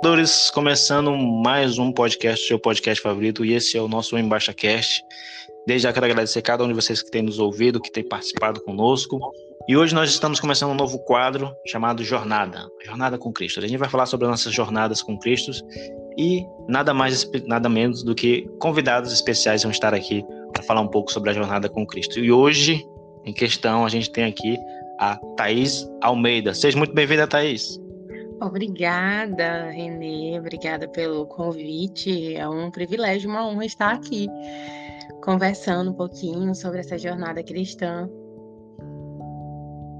espectadores, começando mais um podcast, seu podcast favorito, e esse é o nosso EmbaixaCast. Desde já quero agradecer a cada um de vocês que tem nos ouvido, que tem participado conosco. E hoje nós estamos começando um novo quadro chamado Jornada com Cristo. A gente vai falar sobre as nossas jornadas com Cristo e nada mais, nada menos do que convidados especiais vão estar aqui para falar um pouco sobre a jornada com Cristo. E hoje, em questão, a gente tem aqui a Thaís Almeida. Seja muito bem-vinda, Thaís. Obrigada, Renê. Obrigada pelo convite. É um privilégio, uma honra estar aqui conversando um pouquinho sobre essa jornada cristã.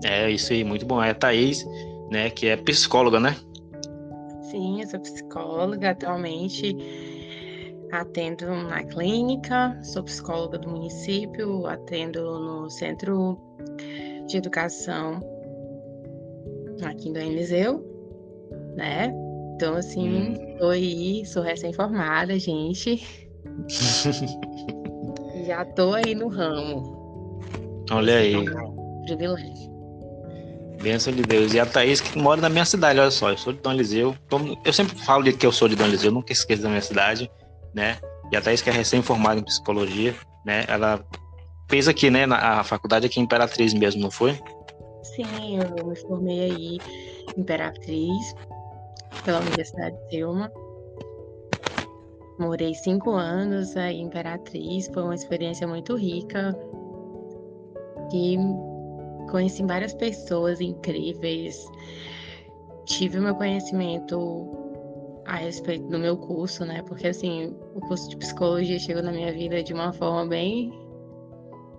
É isso aí, muito bom. É a Thaís, né, que é psicóloga, né? Sim, eu sou psicóloga atualmente. Atendo na clínica, sou psicóloga do município, atendo no Centro de Educação aqui do Eliseu, né? Então, assim, sou recém-formada, gente. Já tô aí no ramo. Olha aí. Privilégio. Bênção de Deus. E a Thaís, que mora na minha cidade, olha só, eu sou de Dom Eliseu. Eu sempre falo de que eu sou de Dom Eliseu, nunca esqueço da minha cidade, né? E a Thaís, que é recém-formada em psicologia, né? Ela fez aqui, né, na faculdade aqui em Imperatriz mesmo, não foi? Sim, eu me formei aí em Imperatriz, pela Universidade de Selma. Morei 5 anos aí em Imperatriz, foi uma experiência muito rica. E conheci várias pessoas incríveis. Tive o meu conhecimento a respeito do meu curso, né? Porque, assim, o curso de psicologia chegou na minha vida de uma forma bem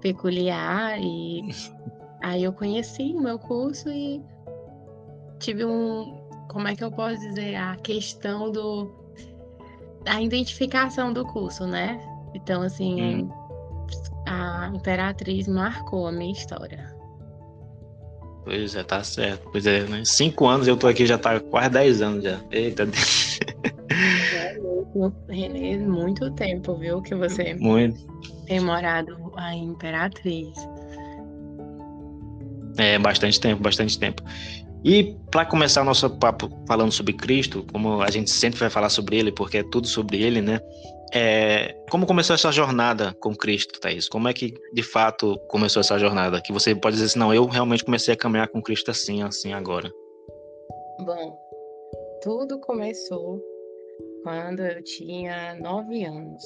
peculiar. E aí eu conheci o meu curso e tive como é que eu posso dizer? A questão da identificação do curso, né? Então, assim, a Imperatriz marcou a minha história. Pois é, tá certo. Pois é, né? 5 anos, eu tô aqui já tá quase 10 anos já. Eita Deus. Renê, muito tempo, viu, que você tem morado aí em Imperatriz. É, bastante tempo, bastante tempo. E para começar o nosso papo falando sobre Cristo, como a gente sempre vai falar sobre ele, porque é tudo sobre ele, né? Como começou essa jornada com Cristo, Thaís? Como é que, de fato, começou essa jornada? Que você pode dizer assim, não, eu realmente comecei a caminhar com Cristo assim, assim, agora. Bom, tudo começou quando eu tinha 9 anos.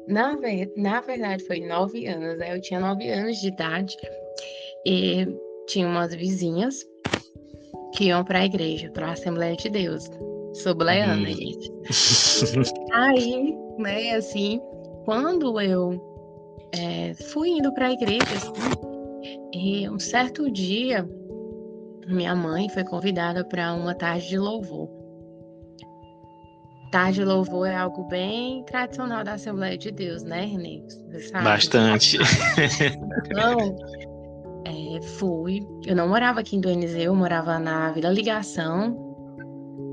Na verdade, foi 9 anos, né? Eu tinha 9 anos de idade e tinha umas vizinhas que iam para a igreja, para a Assembleia de Deus. Sou bleiana, gente. Aí, né, assim, quando eu fui indo para a igreja, assim, e um certo dia, minha mãe foi convidada para uma tarde de louvor. Tarde de louvor é algo bem tradicional da Assembleia de Deus, né, Renê? Você sabe. Bastante. Então, fui. Eu não morava aqui em Doenizeu, eu morava na Vila Ligação,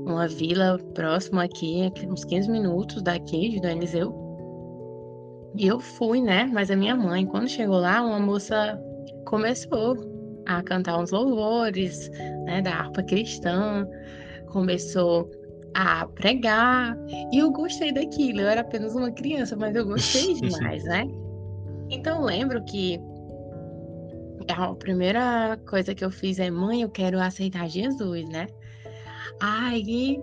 uma vila próxima aqui, uns 15 minutos daqui de Doenizeu. E eu fui, né? Mas a minha mãe, quando chegou lá, uma moça começou a cantar uns louvores, né, da harpa cristã, começou a pregar, e eu gostei daquilo. Eu era apenas uma criança, mas eu gostei demais, né? Então, eu lembro que a primeira coisa que eu fiz é: mãe, eu quero aceitar Jesus, né? Aí,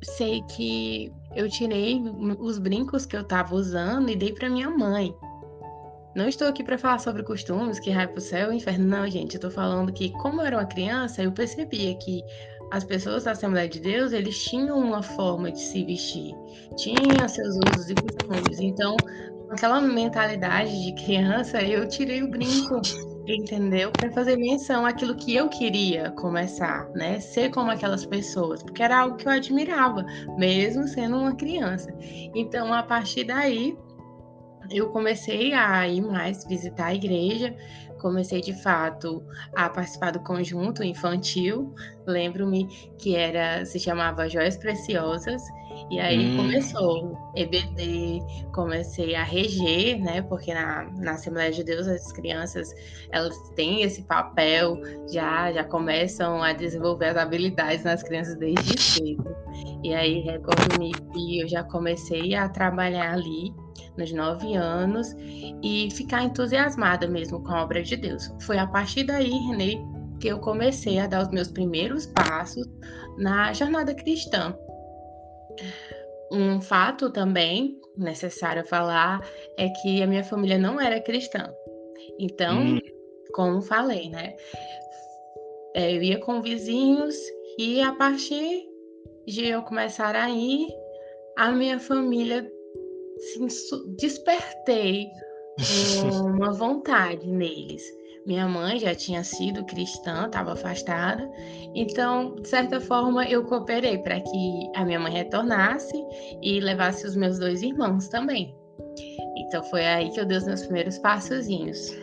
sei que eu tirei os brincos que eu tava usando e dei para minha mãe. Não estou aqui para falar sobre costumes, que vai pro céu e inferno. Não, gente, eu tô falando que, como eu era uma criança, eu percebia que as pessoas da Assembleia de Deus, eles tinham uma forma de se vestir, tinham seus usos e costumes. Então, com aquela mentalidade de criança, eu tirei o brinco, entendeu? Para fazer menção àquilo que eu queria começar, né? Ser como aquelas pessoas, porque era algo que eu admirava, mesmo sendo uma criança. Então, a partir daí, eu comecei a ir mais visitar a igreja, comecei de fato a participar do conjunto infantil. Lembro-me que se chamava Joias Preciosas, e aí começou EBD, comecei a reger, né? Porque na Assembleia de Deus as crianças, elas têm esse papel, já começam a desenvolver as habilidades nas crianças desde cedo. E aí recordo-me que eu já comecei a trabalhar ali nos 9 anos e ficar entusiasmada mesmo com a obra de Deus. Foi a partir daí, Renê, que eu comecei a dar os meus primeiros passos na jornada cristã. Um fato também necessário falar é que a minha família não era cristã. Então, como falei, né? Eu ia com vizinhos e a partir de eu começar a ir, a minha família despertei uma vontade neles. Minha mãe já tinha sido cristã, estava afastada, então, de certa forma, eu cooperei para que a minha mãe retornasse e levasse os meus 2 irmãos também. Então, foi aí que eu dei os meus primeiros passozinhos.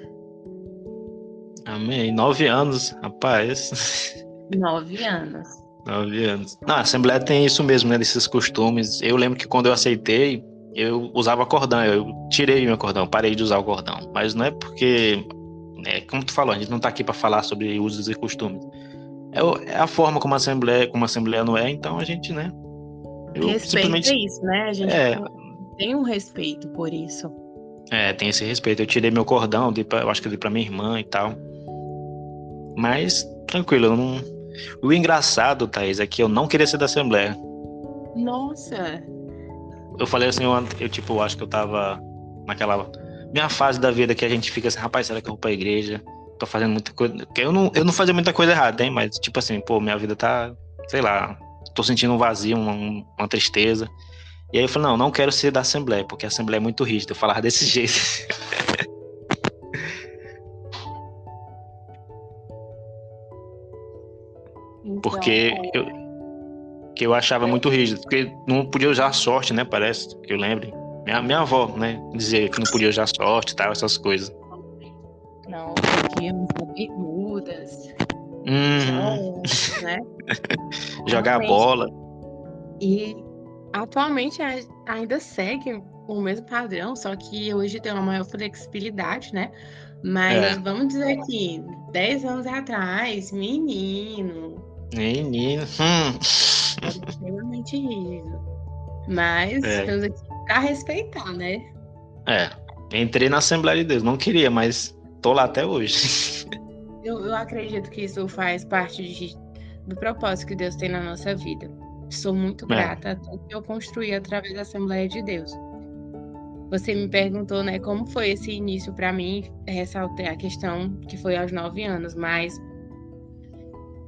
Amém. 9 anos, rapaz. 9 anos. 9 anos. Não, a Assembleia tem isso mesmo, né? Desses costumes. Eu lembro que quando eu aceitei, eu usava cordão. Eu tirei meu cordão, parei de usar o cordão. Mas não é porque, como tu falou, a gente não tá aqui para falar sobre usos e costumes. É a forma como a Assembleia não é, então a gente, né? Respeita isso, né? A gente tem um respeito por isso. Tem esse respeito. Eu tirei meu cordão, eu acho que eu dei pra minha irmã e tal. Mas, tranquilo, eu não... O engraçado, Thaís, é que eu não queria ser da Assembleia. Nossa! Eu falei assim, eu acho que eu tava naquela minha fase da vida que a gente fica assim, rapaz, será que eu vou pra igreja? Tô fazendo muita coisa. Porque eu não fazia muita coisa errada, hein? Mas, tipo assim, pô, minha vida tá, sei lá, tô sentindo um vazio, uma tristeza. E aí eu falei, não quero ser da Assembleia, porque a Assembleia é muito rígida. Eu falava desse jeito. Então, porque eu achava muito rígido. Porque não podia usar sorte, né? Parece, que eu lembro. Minha avó, né? Dizia que não podia usar sorte e tal, essas coisas. Não podíamos usar bermudas, né? Jogar bola. E atualmente ainda segue o mesmo padrão, só que hoje tem uma maior flexibilidade, né? Mas vamos dizer que 10 anos atrás, menino. Era extremamente rígido. Mas estamos aqui para respeitar, né? Entrei na Assembleia de Deus, não queria, mas tô lá até hoje. Eu acredito que isso faz parte do propósito que Deus tem na nossa vida. Sou muito grata a tudo que eu construí através da Assembleia de Deus. Você me perguntou, né, como foi esse início para mim, ressaltei a questão que foi aos 9 anos, mas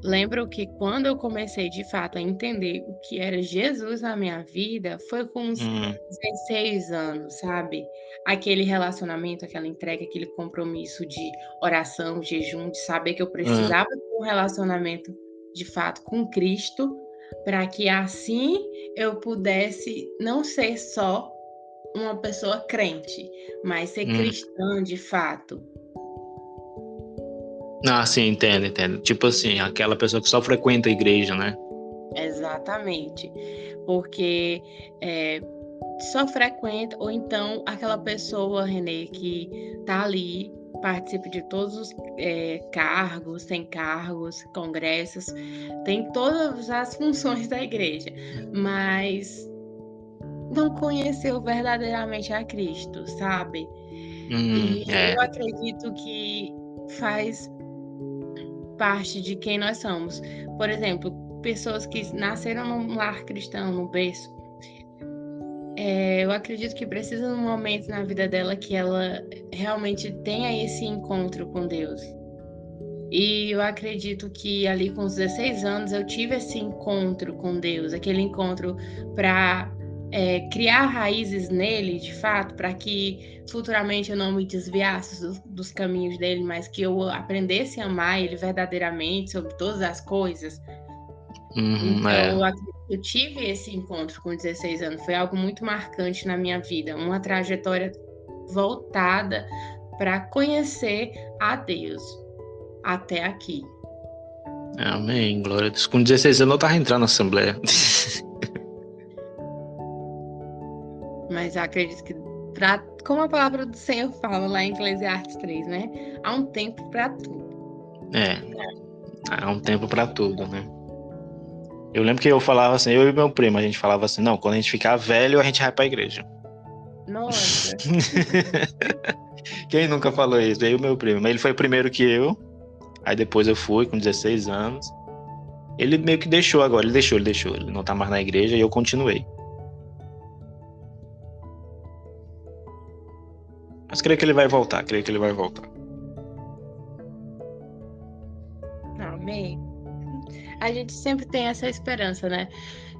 lembro que quando eu comecei de fato a entender o que era Jesus na minha vida, foi com uns 16 anos, sabe? Aquele relacionamento, aquela entrega, aquele compromisso de oração, jejum, de saber que eu precisava ter um relacionamento de fato com Cristo, para que assim eu pudesse não ser só uma pessoa crente, mas ser cristã de fato. Ah, sim, entendo. Tipo assim, aquela pessoa que só frequenta a igreja, né? Exatamente. Porque só frequenta, ou então aquela pessoa, Renê, que tá ali, participa de todos os cargos, tem cargos, congressos, tem todas as funções da igreja, mas não conheceu verdadeiramente a Cristo, sabe? Eu acredito que faz parte de quem nós somos. Por exemplo, pessoas que nasceram num lar cristão, no berço, eu acredito que precisa de um momento na vida dela que ela realmente tenha esse encontro com Deus. E eu acredito que ali com os 16 anos eu tive esse encontro com Deus, aquele encontro para criar raízes nele, de fato, para que futuramente eu não me desviasse dos caminhos dele, mas que eu aprendesse a amar ele verdadeiramente sobre todas as coisas. Então, eu tive esse encontro com 16 anos, foi algo muito marcante na minha vida, uma trajetória voltada para conhecer a Deus até aqui. Amém, glória a Deus. Com 16 anos eu estava entrando na Assembleia. Mas eu acredito que, como a palavra do Senhor fala lá em Eclesiastes 3, né? Há um tempo para tudo. Há um tempo para tudo, né? Eu lembro que eu falava assim, eu e meu primo, a gente falava assim, não, quando a gente ficar velho, a gente vai pra igreja. Nossa. Quem nunca falou isso? Eu e meu primo. Mas ele foi primeiro que eu, aí depois eu fui com 16 anos. Ele meio que deixou agora, ele deixou. Ele não tá mais na igreja e eu continuei. Mas creio que ele vai voltar. Amém. A gente sempre tem essa esperança, né?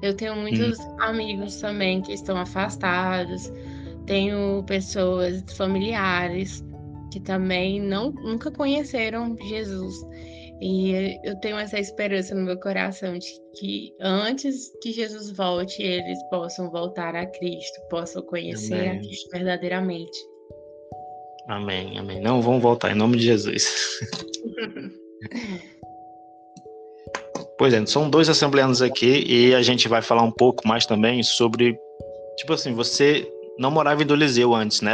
Eu tenho muitos amigos também que estão afastados, tenho pessoas familiares que também nunca conheceram Jesus. E eu tenho essa esperança no meu coração de que antes que Jesus volte, eles possam voltar a Cristo, possam conhecer a Cristo verdadeiramente. Amém, amém. Não vão voltar, em nome de Jesus. Pois é, são 2 assembleanos aqui e a gente vai falar um pouco mais também sobre, tipo assim, você não morava em Dom Eliseu antes, né?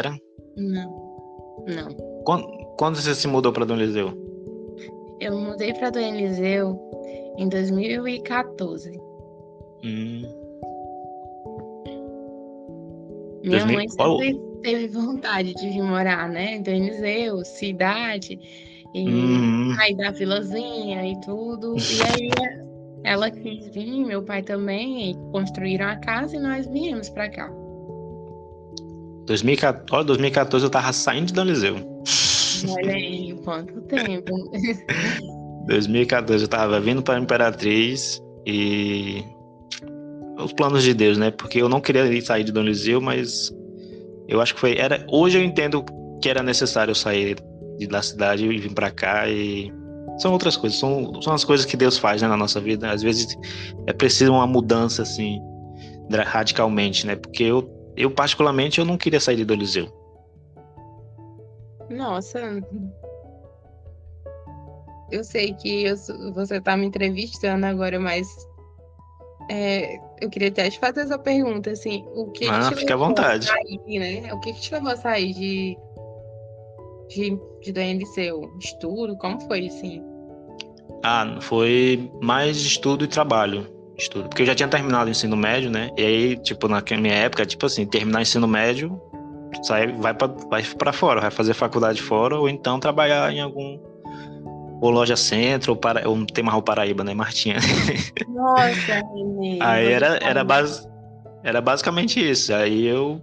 Não. Quando você se mudou para Dom Eliseu? Eu mudei para Dom Eliseu em 2014. Minha mãe sempre teve vontade de vir morar, né? Em Dom Eliseu, cidade, e sair da vilazinha e tudo. E aí ela quis vir, meu pai também, e construíram a casa e nós viemos para cá. 2014 eu tava saindo de Dom Eliseu. Olha aí, quanto tempo. 2014 eu tava vindo para Imperatriz e os planos de Deus, né? Porque eu não queria sair de Dom Eliseu, mas eu acho que hoje eu entendo que era necessário eu sair da cidade e vir para cá, e são outras coisas, são as coisas que Deus faz, né, na nossa vida. Às vezes é preciso uma mudança assim radicalmente, né? Porque eu particularmente eu não queria sair de Dom Eliseu. Nossa, eu sei que você está me entrevistando agora, mas eu queria até te fazer essa pergunta, assim, o que te Fica à levou vontade. a sair, né? O que te levou a sair de Dom Eliseu? Estudo? Como foi, assim? Foi mais estudo e trabalho. Estudo, porque eu já tinha terminado o ensino médio, né? E aí, tipo, na minha época, tipo assim, terminar o ensino médio, vai pra fora, vai fazer faculdade fora, ou então trabalhar em ou loja centro, ou tem mais o Paraíba, né, Martinha? Nossa, menino. Aí era basicamente isso. Aí eu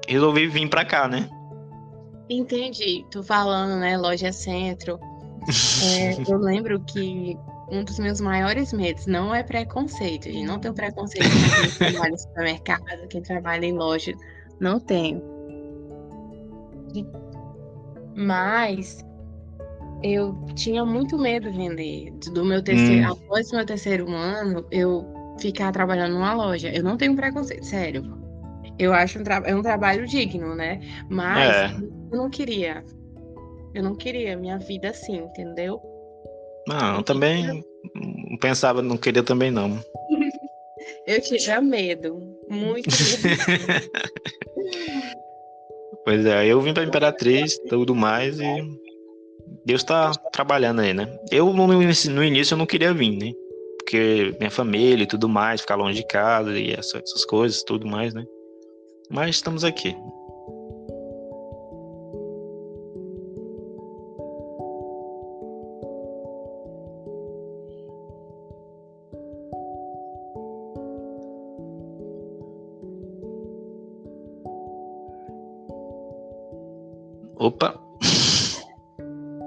resolvi vir pra cá, né? Entendi. Tô falando, né, loja centro. Eu lembro que um dos meus maiores medos não é preconceito, gente. Não tenho preconceito com quem trabalha em supermercado, quem trabalha em loja. Não tenho. Mas eu tinha muito medo de vender. Após o meu terceiro ano, eu ficar trabalhando numa loja. Eu não tenho preconceito, sério. Eu acho é um trabalho digno, né? Mas eu não queria. Eu não queria minha vida assim, entendeu? Não, também não pensava, não queria também não. Eu tinha medo, muito medo. Pois é, eu vim pra Imperatriz, tudo mais, e Deus tá trabalhando aí, né? Eu no início eu não queria vir, né? Porque minha família e tudo mais, ficar longe de casa e essas coisas, tudo mais, né? Mas estamos aqui. Opa!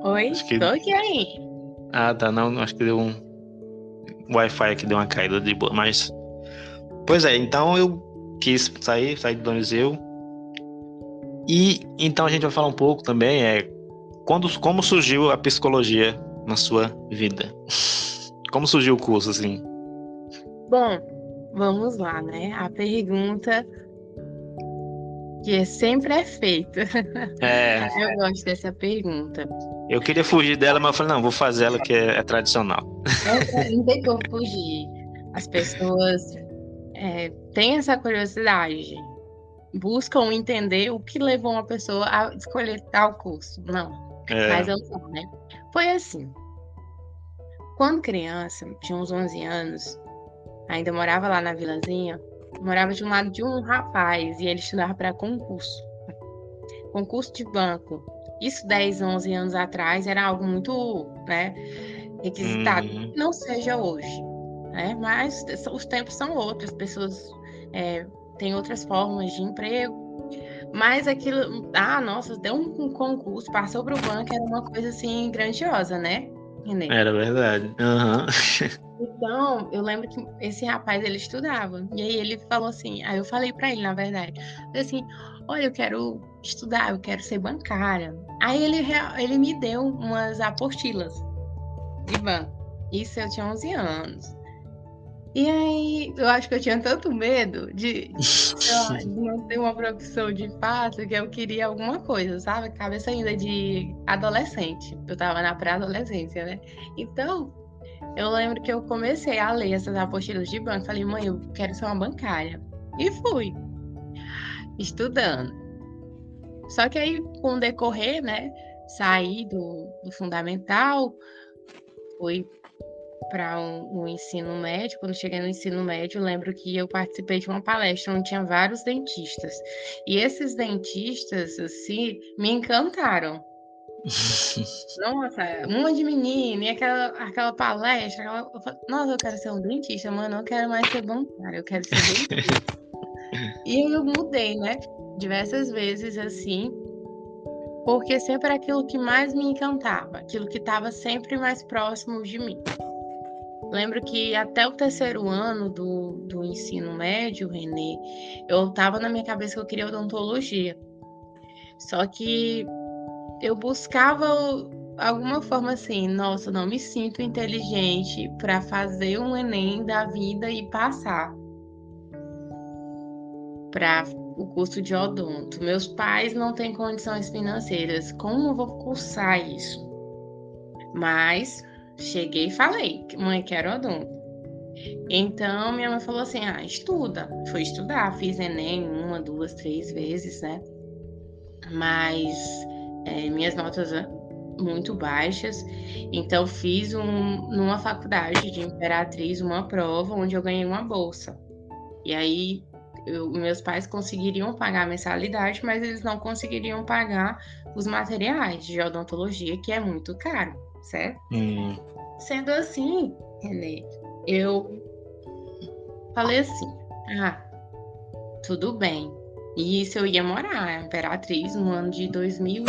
Oi? Tô aqui aí. Tá, não, acho que deu um Wi-Fi aqui, deu uma caída de boa, mas... Pois é, então eu quis sair de Dom Eliseu, e então a gente vai falar um pouco também, como surgiu a psicologia na sua vida? Como surgiu o curso, assim? Bom, vamos lá, né? A pergunta Que sempre é feito. É, Eu gosto dessa pergunta. eu queria fugir dela, mas eu falei, não, vou fazer ela que é tradicional. Não tem como fugir. As pessoas têm essa curiosidade, buscam entender o que levou uma pessoa a escolher tal curso. Não, mas É. eu não, né? Foi assim. Quando criança, tinha uns 11 anos, ainda morava lá na vilazinha, morava de um lado de um rapaz e ele estudava para concurso de banco. Isso 10, 11 anos atrás era algo muito, né, requisitado. Hum, Não seja hoje, né? Mas os tempos são outros, as pessoas têm outras formas de emprego. Mas aquilo, nossa, deu um concurso, passou para o banco, era uma coisa assim grandiosa, né, Renê? era verdade. Aham. Então, eu lembro que esse rapaz, ele estudava. E aí ele falou assim, aí eu falei pra ele, na verdade, falei assim, olha, eu quero estudar, eu quero ser bancária. Aí ele me deu umas apostilas de banco. Isso eu tinha 11 anos. E aí, eu acho que eu tinha tanto medo sei lá, de não ter uma profissão de fato, que eu queria alguma coisa, sabe? Cabeça ainda de adolescente. Eu tava na pré-adolescência, né? Então, eu lembro que eu comecei a ler essas apostilas de banco. Falei, mãe, eu quero ser uma bancária. E fui, estudando. Só que aí, com o decorrer, né, saí do fundamental, fui para um ensino médio. Quando cheguei no ensino médio, eu lembro que eu participei de uma palestra onde tinha vários dentistas. E esses dentistas, assim, me encantaram. Nossa, uma de menina, e aquela palestra, nossa, eu quero ser um dentista, mano, eu não quero mais ser bancária, eu quero ser dentista. E aí eu mudei, né? Diversas vezes assim, porque sempre era aquilo que mais me encantava, aquilo que estava sempre mais próximo de mim. Lembro que até o terceiro ano do ensino médio, Renê, eu estava na minha cabeça que eu queria odontologia. Só que eu buscava alguma forma assim, nossa, não me sinto inteligente para fazer um Enem da vida e passar para o curso de odonto. Meus pais não têm condições financeiras, como eu vou cursar isso? Mas cheguei e falei, mãe, quero odonto. Então minha mãe falou assim, estuda. Fui estudar, fiz Enem uma, duas, três vezes, né? Mas minhas notas muito baixas, então fiz numa faculdade de Imperatriz uma prova onde eu ganhei uma bolsa. E aí meus pais conseguiriam pagar a mensalidade, mas eles não conseguiriam pagar os materiais de odontologia, que é muito caro, certo? Sendo assim, Renê, eu falei assim, tudo bem. E isso eu ia morar em Imperatriz no ano de 2000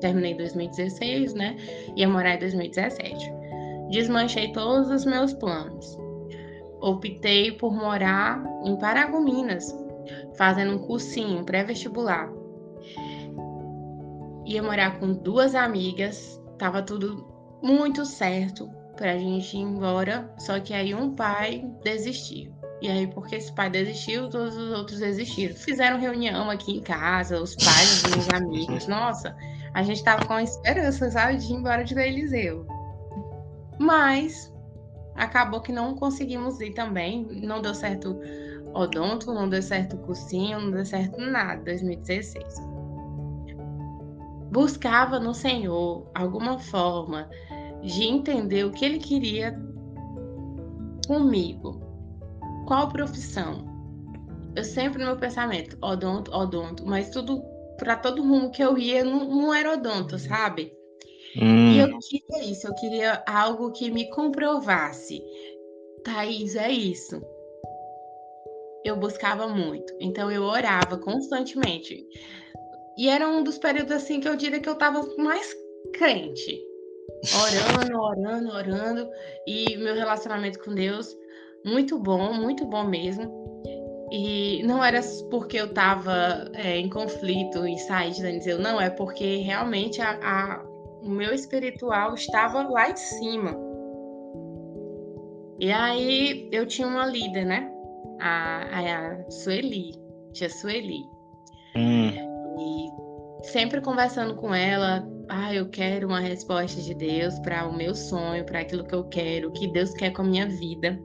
terminei em 2016, né? Ia morar em 2017. Desmanchei todos os meus planos. Optei por morar em Paragominas, fazendo um cursinho pré-vestibular. Ia morar com duas amigas, tava tudo muito certo pra gente ir embora, só que aí um pai desistiu. E aí, porque esse pai desistiu, todos os outros desistiram. Fizeram reunião aqui em casa, os pais dos meus amigos. Nossa, a gente tava com a esperança, sabe, de ir embora de Eliseu. Mas acabou que não conseguimos ir também. Não deu certo odonto, não deu certo cursinho, não deu certo nada, 2016. Buscava no Senhor alguma forma de entender o que Ele queria comigo. Qual profissão? Eu sempre no meu pensamento, odonto, odonto, mas tudo, para todo mundo que eu ia, não era odonto, sabe? E eu queria isso, eu queria algo que me comprovasse. Thaís, é isso. Eu buscava muito, então eu orava constantemente. E era um dos períodos assim que eu diria que eu estava mais crente. Orando, orando, orando. E meu relacionamento com Deus, muito bom mesmo. E não era porque eu estava em conflito e saí de Daniseu, não, é porque realmente o meu espiritual estava lá em cima. E aí eu tinha uma líder, né? A Sueli, tia Sueli. sempre conversando com ela, eu quero uma resposta de Deus para o meu sonho, para aquilo que eu quero, o que Deus quer com a minha vida.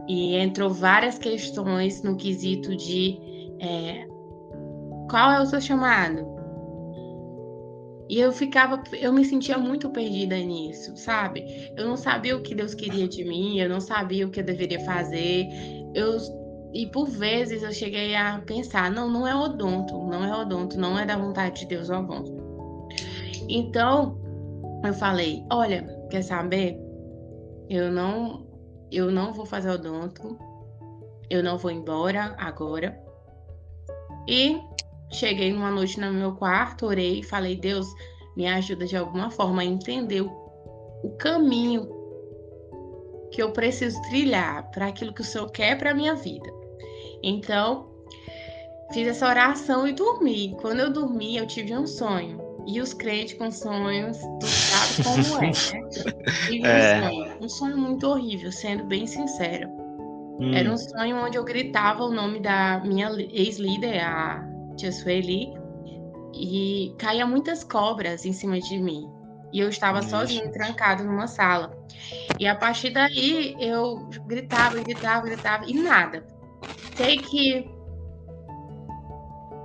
E entrou várias questões no quesito de qual é o seu chamado? E eu me sentia muito perdida nisso, sabe? Eu não sabia o que Deus queria de mim, eu não sabia o que eu deveria fazer. E por vezes eu cheguei a pensar, não é odonto, não é da vontade de Deus o odonto. Então, eu falei, olha, quer saber? Eu não vou fazer odonto, eu não vou embora agora. E cheguei numa noite no meu quarto, orei e falei, Deus, me ajuda de alguma forma a entender o caminho que eu preciso trilhar para aquilo que o Senhor quer para a minha vida. Então, fiz essa oração e dormi. Quando eu dormi, eu tive um sonho. E os crentes com sonhos, tu sabe como é, né? Tive um sonho muito horrível, sendo bem sincera. Era um sonho onde eu gritava o nome da minha ex-líder, a tia Sueli, e caía muitas cobras em cima de mim. E eu estava sozinha, trancada numa sala. E a partir daí, eu gritava, e nada. Sei que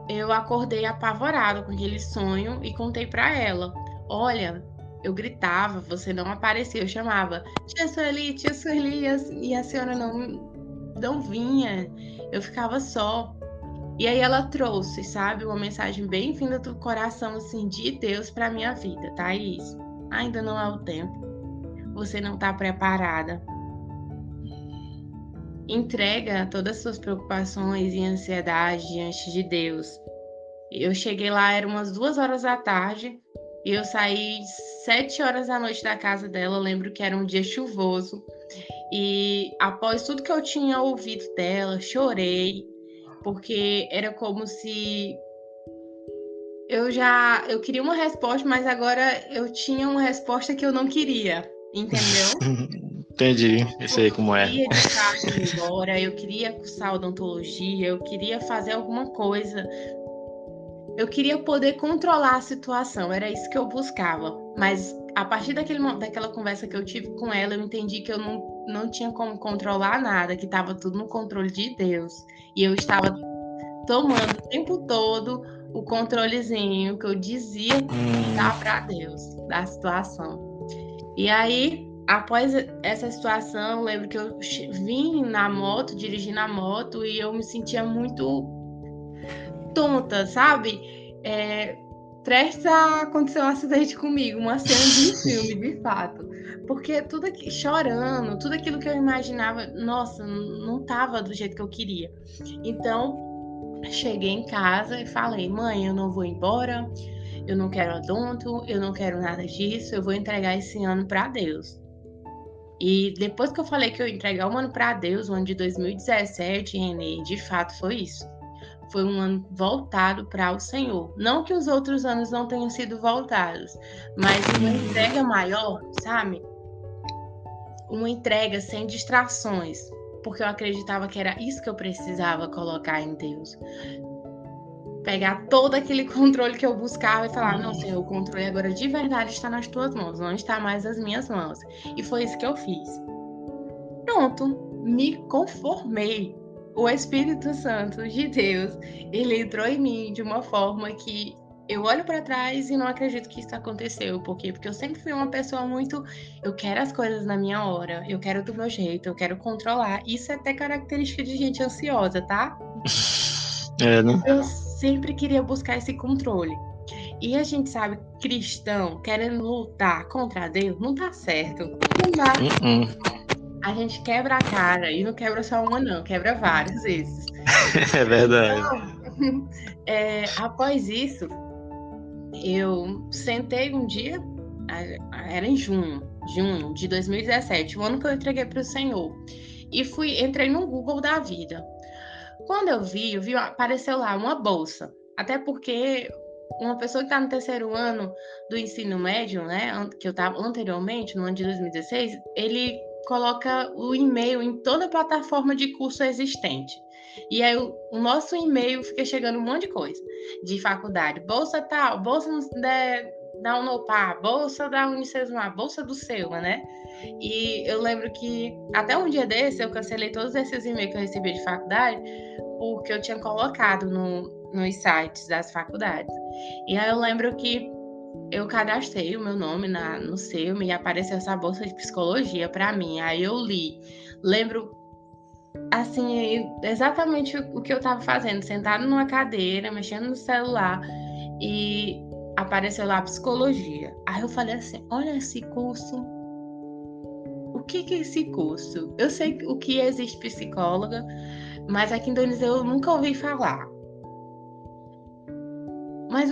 eu acordei apavorada com aquele sonho e contei para ela. Olha, eu gritava, você não aparecia, eu chamava tia Sueli, e a senhora não vinha, eu ficava só. E aí ela trouxe, sabe, uma mensagem bem vinda do coração, assim, de Deus para minha vida, Thaís. Ainda não é o tempo. Você não está preparada. Entrega todas as suas preocupações e ansiedade diante de Deus. Eu cheguei lá, eram umas 2 horas da tarde, e eu saí 7 horas da noite da casa dela. Eu lembro que era um dia chuvoso. E após tudo que eu tinha ouvido dela, chorei, porque era como se eu queria uma resposta, mas agora eu tinha uma resposta que eu não queria, entendeu? Entendi, eu sei como é. Eu queria de fato ir embora, eu queria cursar odontologia, eu queria fazer alguma coisa. Eu queria poder controlar a situação, era isso que eu buscava. Mas a partir daquela conversa que eu tive com ela, eu entendi que eu não tinha como controlar nada, que estava tudo no controle de Deus. E eu estava tomando o tempo todo o controlezinho que eu dizia dar para Deus da situação. E aí, após essa situação, eu lembro que eu vim na moto, dirigindo a moto, e eu me sentia muito tonta, sabe? Prestes a acontecer um acidente comigo, uma cena de um filme, de fato. Porque tudo aqui, chorando, tudo aquilo que eu imaginava, nossa, não estava do jeito que eu queria. Então, cheguei em casa e falei, mãe, eu não vou embora, eu não quero odonto, eu não quero nada disso, eu vou entregar esse ano para Deus. E depois que eu falei que eu ia entregar um ano para Deus, o ano de 2017, Renê, de fato foi isso. Foi um ano voltado para o Senhor. Não que os outros anos não tenham sido voltados, mas uma entrega maior, sabe? Uma entrega sem distrações, porque eu acreditava que era isso que eu precisava colocar em Deus. Pegar todo aquele controle que eu buscava e falar, não, Senhor, o controle agora de verdade está nas tuas mãos, não está mais nas minhas mãos. E foi isso que eu fiz. Pronto, me conformei. O Espírito Santo de Deus, ele entrou em mim de uma forma que eu olho para trás e não acredito que isso aconteceu. Por quê? Porque eu sempre fui uma pessoa muito... Eu quero as coisas na minha hora, eu quero do meu jeito, eu quero controlar. Isso é até característica de gente ansiosa, tá? Né? Eu sempre queria buscar esse controle. E a gente sabe, cristão, querendo lutar contra Deus, não tá certo. Não dá. A gente quebra a cara, e não quebra só uma não, quebra várias vezes. É verdade. Então, após isso, eu sentei um dia, era em junho de 2017, o ano que eu entreguei para o Senhor. E entrei no Google da vida. Quando eu vi, apareceu lá uma bolsa. Até porque uma pessoa que está no terceiro ano do ensino médio, né, que eu estava anteriormente, no ano de 2016, ele coloca o e-mail em toda plataforma de curso existente. E aí o nosso e-mail fica chegando um monte de coisa de faculdade. Bolsa tal, bolsa da Unopar, bolsa da Unicesumar, bolsa do Selma, né? E eu lembro que até um dia desse eu cancelei todos esses e-mails que eu recebi de faculdade porque eu tinha colocado nos sites das faculdades. E aí eu lembro que eu cadastrei o meu nome no Selma e apareceu essa bolsa de psicologia para mim. Aí eu li. Lembro, assim, exatamente o que eu estava fazendo, sentado numa cadeira, mexendo no celular e apareceu lá psicologia. Aí eu falei assim, olha esse curso. O que é esse curso? Eu sei o que existe psicóloga, mas aqui em Indonésia eu nunca ouvi falar. Mas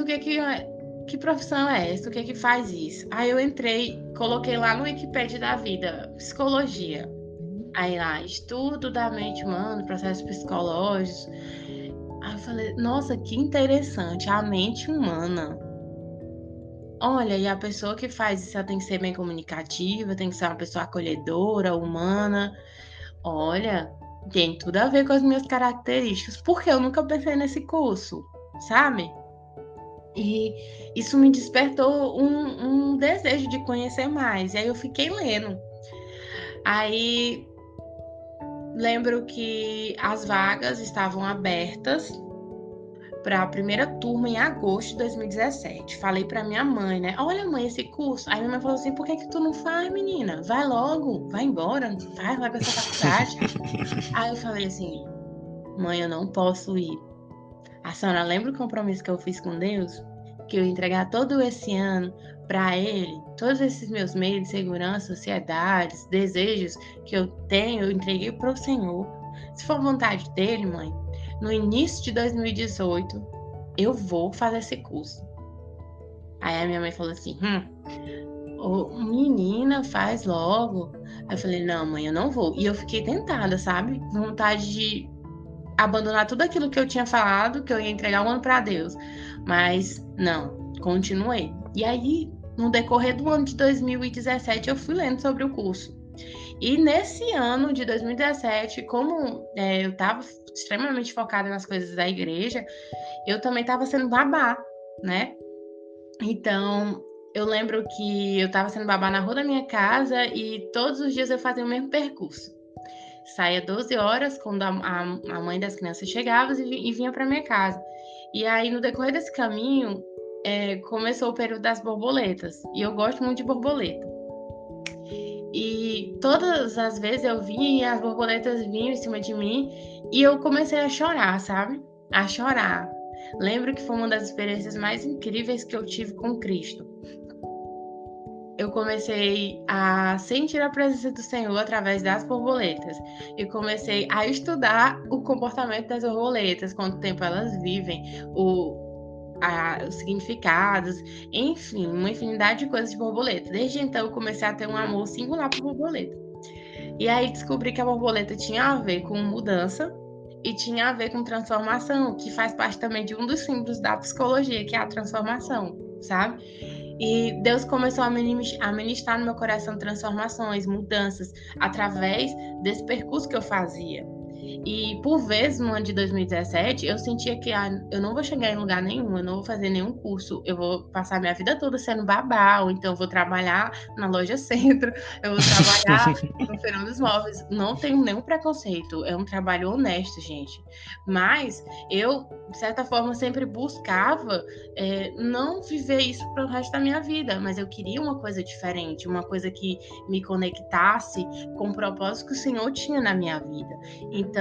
que profissão é essa? O que faz isso? Aí eu entrei, coloquei lá no Wikipedia da vida, psicologia. Aí lá, estudo da mente humana, processos psicológicos. Aí eu falei, nossa, que interessante, a mente humana. Olha, e a pessoa que faz isso, ela tem que ser bem comunicativa, tem que ser uma pessoa acolhedora, humana. Olha, tem tudo a ver com as minhas características, porque eu nunca pensei nesse curso, sabe? E isso me despertou um desejo de conhecer mais. E aí eu fiquei lendo. Aí lembro que as vagas estavam abertas para a primeira turma em agosto de 2017. Falei para minha mãe, né? Olha, mãe, esse curso. Aí minha mãe falou assim: por que tu não faz, menina? Vai logo, vai embora, vai para essa faculdade. Aí eu falei assim: mãe, eu não posso ir. A senhora lembra o compromisso que eu fiz com Deus? Que eu ia entregar todo esse ano para Ele, todos esses meus medos, segurança, ansiedades, desejos que eu tenho, eu entreguei para o Senhor. Se for vontade dele, mãe, no início de 2018, eu vou fazer esse curso. Aí a minha mãe falou assim, menina, faz logo. Aí eu falei, não, mãe, eu não vou. E eu fiquei tentada, sabe? Vontade de abandonar tudo aquilo que eu tinha falado, que eu ia entregar um ano para Deus. Mas não, continuei. E aí, no decorrer do ano de 2017, eu fui lendo sobre o curso. E nesse ano de 2017, como eu estava extremamente focada nas coisas da igreja, eu também estava sendo babá, né? Então, eu lembro que eu estava sendo babá na rua da minha casa e todos os dias eu fazia o mesmo percurso. Saía 12 horas, quando a mãe das crianças chegava e vinha para minha casa. E aí, no decorrer desse caminho, começou o período das borboletas. E eu gosto muito de borboleta. E todas as vezes eu vinha e as borboletas vinham em cima de mim e eu comecei a chorar, sabe? A chorar. Lembro que foi uma das experiências mais incríveis que eu tive com Cristo. Eu comecei a sentir a presença do Senhor através das borboletas. E comecei a estudar o comportamento das borboletas, quanto tempo elas vivem, os significados, enfim, uma infinidade de coisas de borboleta. Desde então, eu comecei a ter um amor singular por borboleta. E aí descobri que a borboleta tinha a ver com mudança e tinha a ver com transformação, que faz parte também de um dos símbolos da psicologia, que é a transformação, sabe? E Deus começou a ministrar no meu coração transformações, mudanças, através desse percurso que eu fazia. E por vezes, no ano de 2017, eu sentia que eu não vou chegar em lugar nenhum, eu não vou fazer nenhum curso, eu vou passar minha vida toda sendo babá, ou então eu vou trabalhar na loja centro, eu vou trabalhar no Feirão dos Móveis. Não tenho nenhum preconceito, é um trabalho honesto, gente. Mas eu, de certa forma, sempre buscava não viver isso para o resto da minha vida, mas eu queria uma coisa diferente, uma coisa que me conectasse com o propósito que o Senhor tinha na minha vida. Então,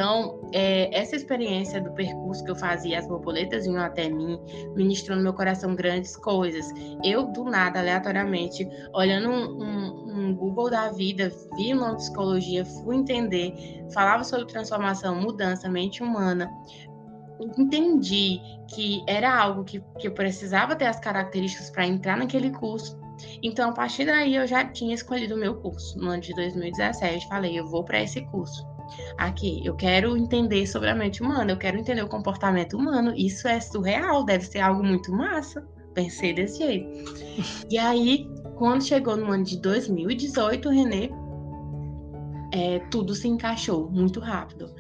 essa experiência do percurso que eu fazia, as borboletas vinham até mim, ministrou no meu coração grandes coisas. Eu, do nada, aleatoriamente, olhando um Google da vida, vi o nome de psicologia, fui entender, falava sobre transformação, mudança, mente humana. Entendi que era algo que eu precisava ter as características para entrar naquele curso. Então, a partir daí, eu já tinha escolhido o meu curso. No ano de 2017, falei, eu vou para esse curso. Aqui, eu quero entender sobre a mente humana, eu quero entender o comportamento humano. Isso é surreal, deve ser algo muito massa. Pensei desse jeito. E aí, quando chegou no ano de 2018, Renê, tudo se encaixou muito rápido.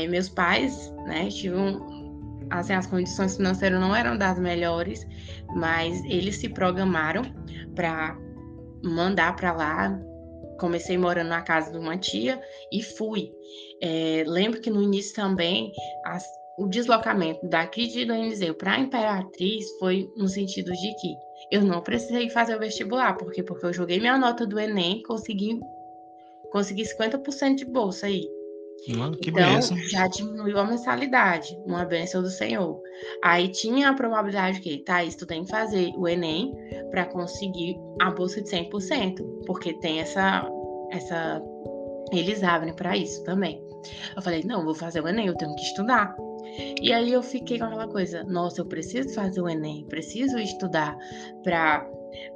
Meus pais, né, assim, as condições financeiras não eram das melhores, mas eles se programaram para mandar para lá. Comecei morando na casa de uma tia e fui. Lembro que no início também o deslocamento daqui de Doenizeu para Imperatriz foi no sentido de que eu não precisei fazer o vestibular, porque eu joguei minha nota do Enem, consegui 50% de bolsa aí. Que Então, benção. já diminuiu a mensalidade, uma bênção do Senhor. Aí tinha a probabilidade que, Thaís, tu tem que fazer o Enem para conseguir a bolsa de 100%, porque tem eles abrem para isso também. Eu falei, não, vou fazer o Enem, eu tenho que estudar. E aí eu fiquei com aquela coisa, nossa, eu preciso fazer o Enem, preciso estudar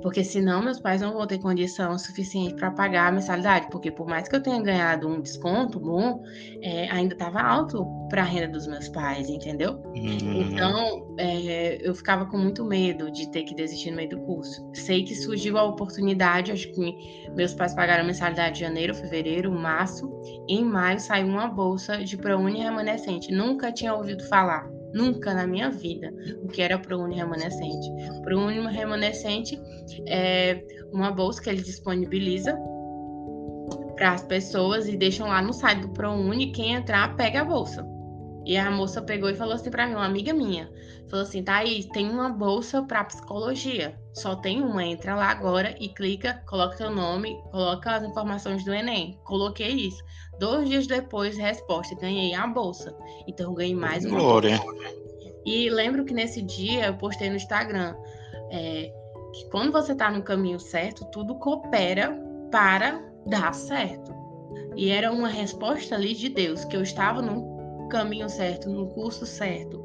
porque senão meus pais não vão ter condição suficiente para pagar a mensalidade, porque por mais que eu tenha ganhado um desconto bom, ainda estava alto para a renda dos meus pais, entendeu? Então, eu ficava com muito medo de ter que desistir no meio do curso. Sei que surgiu a oportunidade, acho que meus pais pagaram a mensalidade de janeiro, fevereiro, março. Em maio saiu uma bolsa de ProUni remanescente. Nunca tinha ouvido falar, nunca na minha vida, o que era ProUni remanescente. ProUni remanescente é uma bolsa que ele disponibiliza para as pessoas e deixam lá no site do ProUni. Quem entrar, pega a bolsa. E a moça pegou e falou assim para mim, uma amiga minha, falou assim, Thaís, tem uma bolsa para psicologia, só tem uma, entra lá agora e clica, coloca teu nome, coloca as informações do Enem. Coloquei isso. 2 dias depois, resposta, ganhei a bolsa. Então, eu ganhei mais uma Glória. bolsa. E lembro que nesse dia eu postei no Instagram que quando você está no caminho certo, tudo coopera para dar certo. E era uma resposta ali de Deus, que eu estava no caminho certo, no curso certo.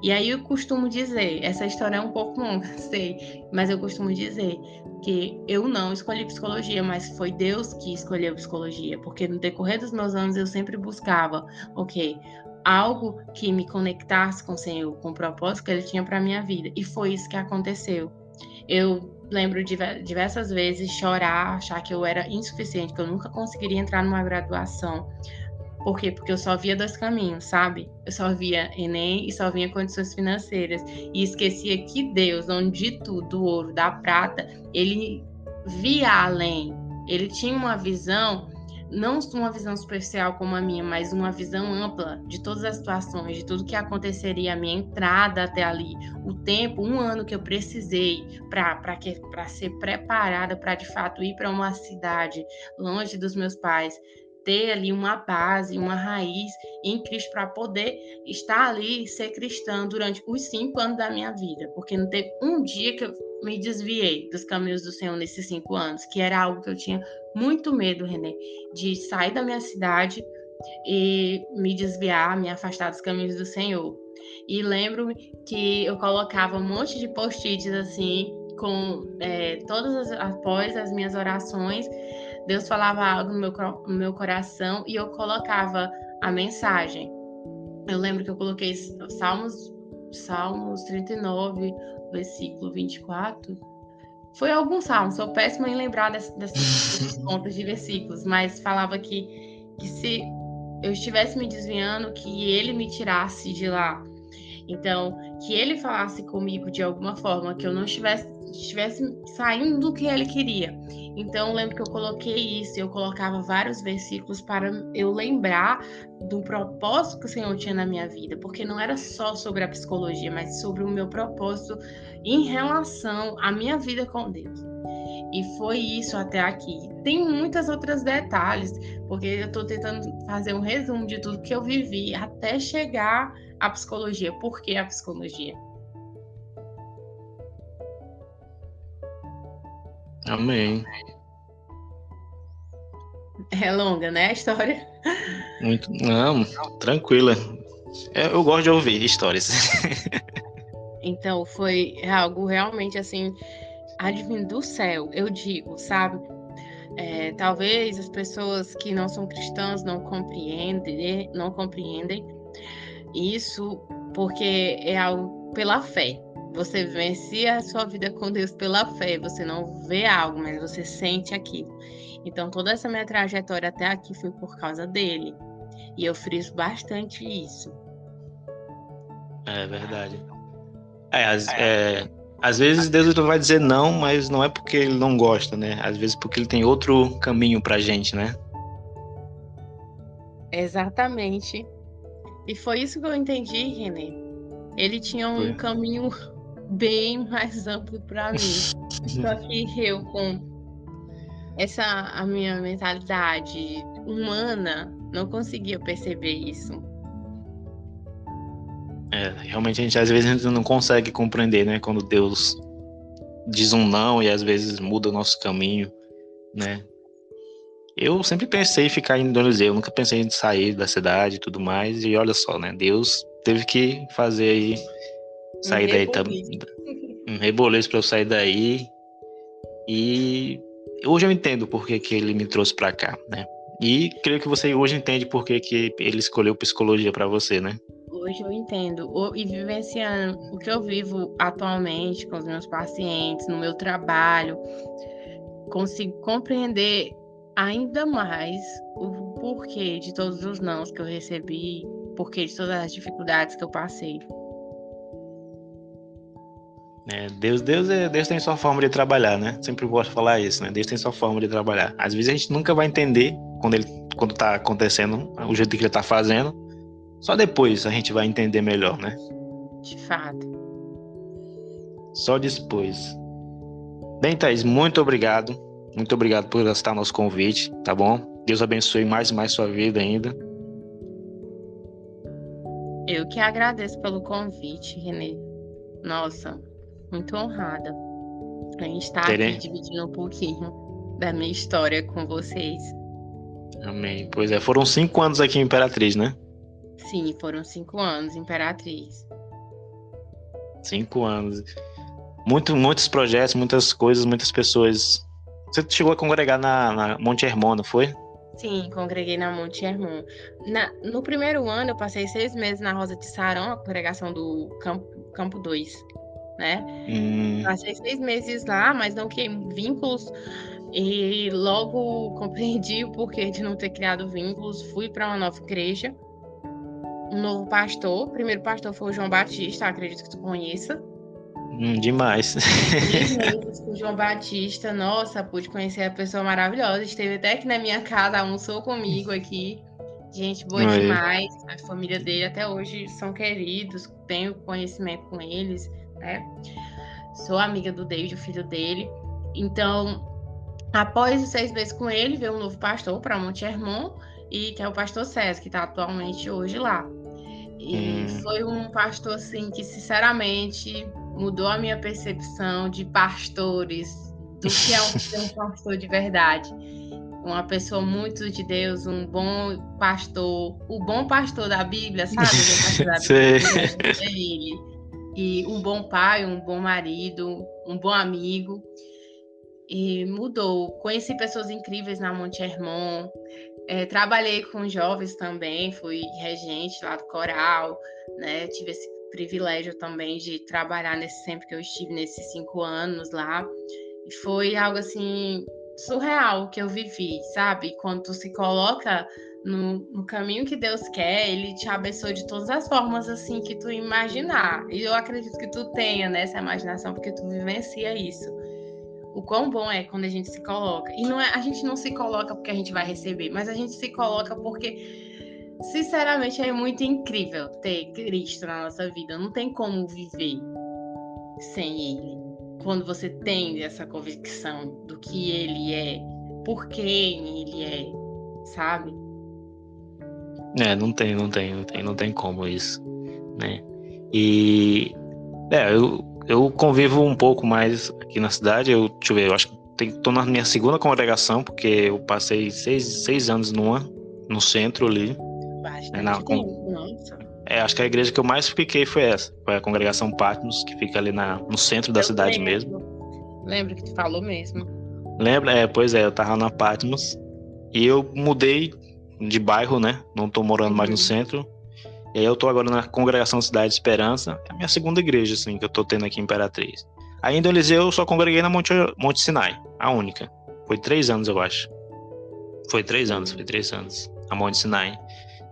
E aí eu costumo dizer, essa história é um pouco longa, sei, mas eu costumo dizer que eu não escolhi psicologia, mas foi Deus que escolheu psicologia, porque no decorrer dos meus anos eu sempre buscava, algo que me conectasse com o Senhor, com o propósito que Ele tinha para minha vida. E foi isso que aconteceu. Eu lembro diversas vezes chorar, achar que eu era insuficiente, que eu nunca conseguiria entrar numa graduação. Por quê? Porque eu só via 2 caminhos, sabe? Eu só via Enem e só via condições financeiras. E esquecia que Deus, dono de tudo, do ouro, da prata, ele via além. Ele tinha uma visão, não uma visão superficial como a minha, mas uma visão ampla de todas as situações, de tudo que aconteceria, a minha entrada até ali, o tempo, 1 ano que eu precisei para ser preparada para, de fato, ir para uma cidade longe dos meus pais, ter ali uma base, uma raiz em Cristo para poder estar ali e ser cristã durante os 5 anos da minha vida, porque não teve um dia que eu me desviei dos caminhos do Senhor nesses 5 anos, que era algo que eu tinha muito medo, Renê, de sair da minha cidade e me desviar, me afastar dos caminhos do Senhor. E lembro que eu colocava um monte de post-its assim, com após as minhas orações, Deus falava algo no meu coração e eu colocava a mensagem. Eu lembro que eu coloquei Salmos 39, versículo 24. Foi algum salmo, sou péssima em lembrar dessas contas de versículos, mas falava que se eu estivesse me desviando, que ele me tirasse de lá. Então, que ele falasse comigo de alguma forma, que eu não estivesse saindo do que ele queria. Então, eu lembro que eu coloquei isso, eu colocava vários versículos para eu lembrar do propósito que o Senhor tinha na minha vida, porque não era só sobre a psicologia, mas sobre o meu propósito em relação à minha vida com Deus. E foi isso até aqui. Tem muitos outros detalhes, porque eu estou tentando fazer um resumo de tudo que eu vivi até chegar à psicologia. Por que a psicologia? Amém. É longa, né, a história? Muito. Não, tranquila. Eu gosto de ouvir histórias. Então, foi algo realmente assim, advindo do céu, eu digo, sabe? Talvez as pessoas que não são cristãs não compreendem isso, porque é algo pela fé. Você vivencia a sua vida com Deus pela fé. Você não vê algo, mas você sente aquilo. Então, toda essa minha trajetória até aqui foi por causa dele. E eu friso bastante isso. É verdade. Às vezes Deus vai dizer não, mas não é porque ele não gosta, né? Às vezes porque ele tem outro caminho pra gente, né? Exatamente. E foi isso que eu entendi, Renê. Ele tinha um caminho bem mais amplo para mim. Só que eu, com a minha mentalidade humana, não conseguia perceber isso. Realmente às vezes a gente não consegue compreender, né? Quando Deus diz um não e às vezes muda o nosso caminho, né? Eu sempre pensei em ficar em Donizeu, eu nunca pensei em sair da cidade e tudo mais, e olha só, né? Deus teve que fazer aí, sair daí também, um reboliço para eu sair daí, e hoje eu entendo por que ele me trouxe para cá, né? E creio que você hoje entende por que ele escolheu psicologia para você, né? Hoje eu entendo, e vivenciando o que eu vivo atualmente com os meus pacientes, no meu trabalho, consigo compreender ainda mais o porquê de todos os nãos que eu recebi, porquê de todas as dificuldades que eu passei. Deus tem sua forma de trabalhar, né? Sempre gosto de falar isso, né? Deus tem sua forma de trabalhar. Às vezes a gente nunca vai entender quando tá acontecendo, o jeito que ele tá fazendo. Só depois a gente vai entender melhor, né? De fato. Só depois. Bem, Thaís, muito obrigado. Muito obrigado por aceitar nosso convite, tá bom? Deus abençoe mais e mais sua vida ainda. Eu que agradeço pelo convite, Renê. Nossa, muito honrada. A gente está aqui dividindo um pouquinho da minha história com vocês. Amém. Pois é, foram 5 anos aqui em Imperatriz, né? Sim, foram 5 anos, Imperatriz. 5 anos. Muitos projetos, muitas coisas, muitas pessoas. Você chegou a congregar na Monte Hermon, não foi? Sim, congreguei na Monte Hermon. No primeiro ano, eu passei 6 meses na Rosa de Sarão, a congregação do Campo 2, né? Passei 6 meses lá, mas não criei vínculos. E logo compreendi o porquê de não ter criado vínculos. Fui para uma nova igreja. Um novo pastor. O primeiro pastor foi o João Batista, acredito que tu conheça. Demais. 3 meses com o João Batista. Nossa, pude conhecer a pessoa maravilhosa. Esteve até aqui na minha casa, almoçou comigo aqui. Gente boa demais. A família dele até hoje são queridos. Tenho conhecimento com eles, né? Sou amiga do David, o filho dele. Então, após os 6 meses com ele, veio um novo pastor para Monte Hermon, e que é o pastor César, que está atualmente hoje lá. E foi um pastor, assim, que sinceramente mudou a minha percepção de pastores, do que é um pastor de verdade. Uma pessoa muito de Deus, um bom pastor, o bom pastor da Bíblia, sabe? O bom pastor da Bíblia é ele. E um bom pai, um bom marido, um bom amigo. E mudou. Conheci pessoas incríveis na Monte Hermon. Trabalhei com jovens também, fui regente lá do coral, né? Tive esse privilégio também de trabalhar nesse tempo que eu estive, nesses 5 anos lá. E foi algo assim surreal que eu vivi, sabe? Quando tu se coloca no caminho que Deus quer, Ele te abençoa de todas as formas assim que tu imaginar. E eu acredito que tu tenha, né, essa imaginação, porque tu vivencia isso. O quão bom é quando a gente se coloca. E a gente não se coloca porque a gente vai receber, mas a gente se coloca porque, sinceramente, é muito incrível ter Cristo na nossa vida. Não tem como viver sem Ele. Quando você tem essa convicção do que Ele é, por quem Ele é, sabe? Não tem como isso, né? E eu convivo um pouco mais aqui na cidade. Deixa eu ver, eu acho que tô na minha segunda congregação, porque eu passei 6 anos no centro ali. Bastante tempo, nossa. Acho que a igreja que eu mais fiquei foi essa. Foi a congregação Patmos, que fica ali no centro da cidade mesmo. Lembro que tu falou mesmo. Lembra? Pois é, eu tava na Patmos. E eu mudei de bairro, né? Não tô morando mais no centro. E aí eu tô agora na Congregação Cidade de Esperança, é a minha segunda igreja, assim, que eu tô tendo aqui em Imperatriz. Aí em Dom Eliseu eu só congreguei na Monte Sinai, a única. Foi 3 anos, eu acho. Foi 3 anos, a Monte Sinai.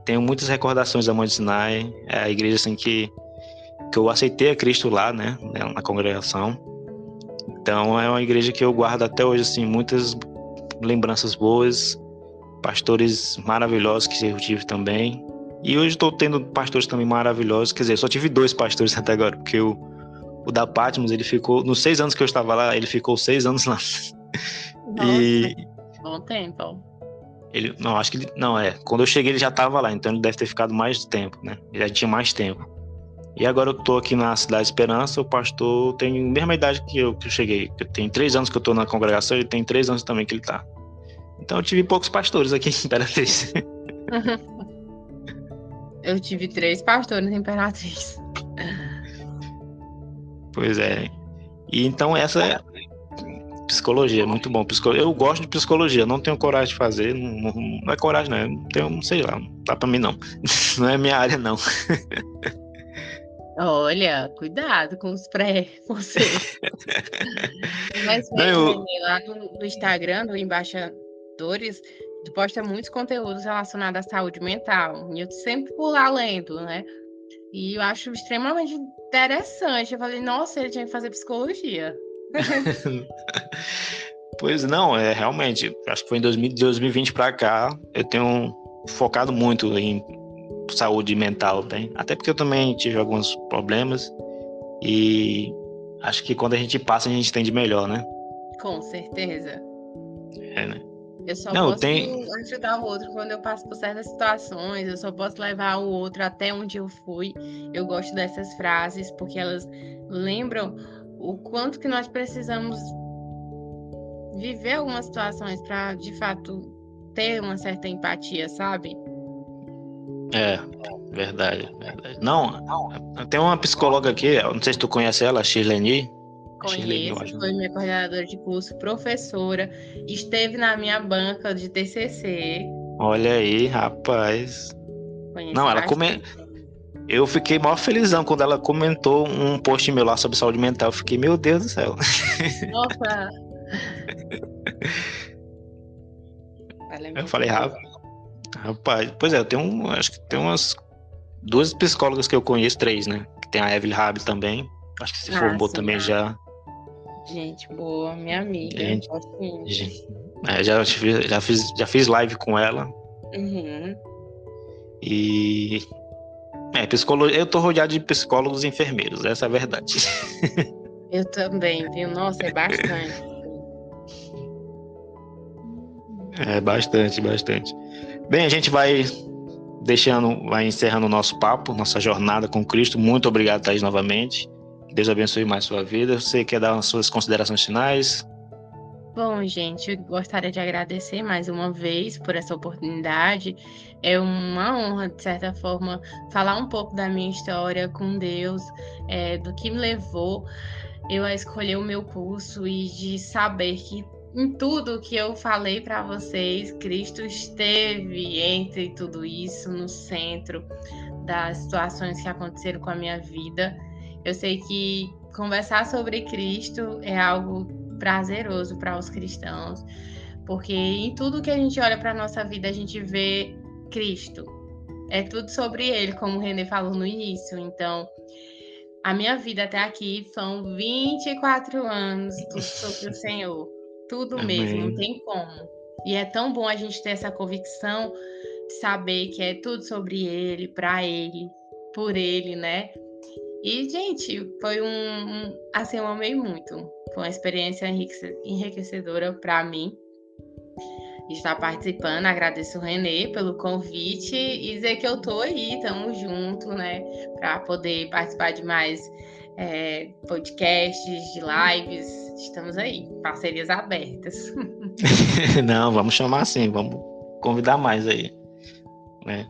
Tenho muitas recordações da Monte Sinai, é a igreja, assim, que eu aceitei a Cristo lá, né, na congregação. Então é uma igreja que eu guardo até hoje, assim, muitas lembranças boas, pastores maravilhosos que eu tive também. E hoje estou tendo pastores também maravilhosos, quer dizer, só tive 2 pastores até agora, porque o da Patmos, ele ficou, nos 6 anos que eu estava lá, ele ficou 6 anos lá. Nossa, E bom tempo. ele, não, acho que ele, não, quando eu cheguei ele já estava lá, então ele deve ter ficado mais tempo, né? Ele já tinha mais tempo. E agora eu tô aqui na Cidade de Esperança, o pastor tem a mesma idade que eu cheguei. Tem 3 anos que eu tô na congregação, ele tem 3 anos também que ele tá. Então eu tive poucos pastores aqui em Imperatriz. Eu tive 3 pastores em Imperatriz. Pois é. E então essa é psicologia, muito bom. Eu gosto de psicologia, não tenho coragem de fazer, não é coragem não, eu não tenho, sei lá, não dá pra mim não. Não é minha área não. Olha, cuidado com os pré-conceitos. Mas Não, mesmo, lá no Instagram do Embaixadores, tu posta muitos conteúdos relacionados à saúde mental. E eu sempre por lá lendo, né? E eu acho extremamente interessante. Eu falei, nossa, ele tinha que fazer psicologia. pois não, realmente, acho que foi em 2020 pra cá, eu tenho focado muito em saúde mental, bem. Até porque eu também tive alguns problemas e acho que quando a gente passa, a gente entende melhor, né? Com certeza. Né? Eu só Não, posso ajudar o outro quando eu passo por certas situações, eu só posso levar o outro até onde eu fui. Eu gosto dessas frases porque elas lembram o quanto que nós precisamos viver algumas situações para, de fato, ter uma certa empatia, sabe? verdade. Não, tem uma psicóloga aqui, não sei se tu conhece ela, Shirlene. Shirlene, eu Conheço, acho. foi minha coordenadora de curso, professora, esteve na minha banca de TCC. Olha aí, rapaz. Conheço Não, bastante. eu fiquei mó felizão quando ela comentou um post meu lá sobre saúde mental. Eu fiquei, meu Deus do céu. Nossa, ela é Eu muito falei, boa. rapaz, pois é, acho que tem umas 2 psicólogas que eu conheço, 3, né? Que tem a Evelyn Rabi também, acho que se formou Sim. também já. Gente boa, minha amiga. Gente, Assim. já fiz live com ela Uhum. e psicologia, eu tô rodeado de psicólogos e enfermeiros, essa é a verdade. Eu também, viu? Nossa, é bastante. Bastante, bastante. Bem, a gente vai encerrando o nosso papo, nossa jornada com Cristo. Muito obrigado, Thaís, novamente. Que Deus abençoe mais sua vida. Você quer dar as suas considerações finais? Bom, gente, eu gostaria de agradecer mais uma vez por essa oportunidade. É uma honra, de certa forma, falar um pouco da minha história com Deus, do que me levou eu a escolher o meu curso e de saber que em tudo que eu falei para vocês, Cristo esteve entre tudo isso, no centro das situações que aconteceram com a minha vida. Eu sei que conversar sobre Cristo é algo prazeroso para os cristãos, porque em tudo que a gente olha para a nossa vida, a gente vê Cristo. É tudo sobre Ele, como o René falou no início. Então, a minha vida até aqui são 24 anos, tudo sobre o Senhor. Tudo mesmo, não Amém. tem como. E é tão bom a gente ter essa convicção de saber que é tudo sobre Ele, para Ele, por Ele, né? E, gente, foi assim, eu amei muito. Foi uma experiência enriquecedora para mim estar participando. Agradeço o Renê pelo convite e dizer que eu tô aí, tamo junto, né? Para poder participar de mais podcasts, de lives. Estamos aí, parcerias abertas. Não, vamos chamar assim, vamos convidar mais aí, né?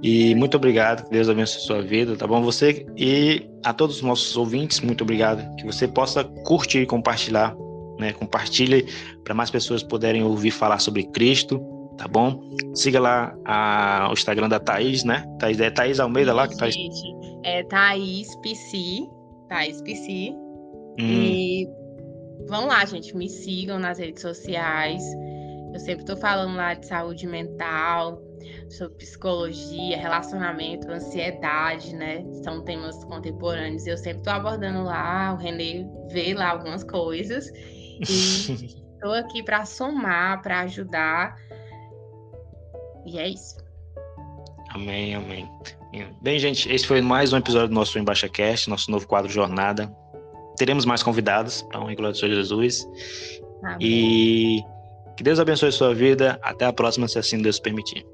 E muito obrigado, que Deus abençoe a sua vida, tá bom? Você e a todos os nossos ouvintes, muito obrigado. Que você possa curtir e compartilhar, né? Compartilhe para mais pessoas poderem ouvir falar sobre Cristo, tá tá bom? Siga lá o Instagram da Thaís, né? É Thaís Almeida lá que tá. Gente, é Thaís PC. Thaís PC. E vão lá, gente, me sigam nas redes sociais. Eu sempre tô falando lá de saúde mental, sobre psicologia, relacionamento, ansiedade, né? São temas contemporâneos. Eu sempre tô abordando lá, o Renê vê lá algumas coisas. E tô aqui para somar, para ajudar. E é isso. Amém, amém. Bem, gente, esse foi mais um episódio do nosso EmbaixaCast, nosso novo quadro Jornada. Teremos mais convidados para um Glória do Senhor Jesus. Amém. E que Deus abençoe a sua vida. Até a próxima, se assim Deus permitir.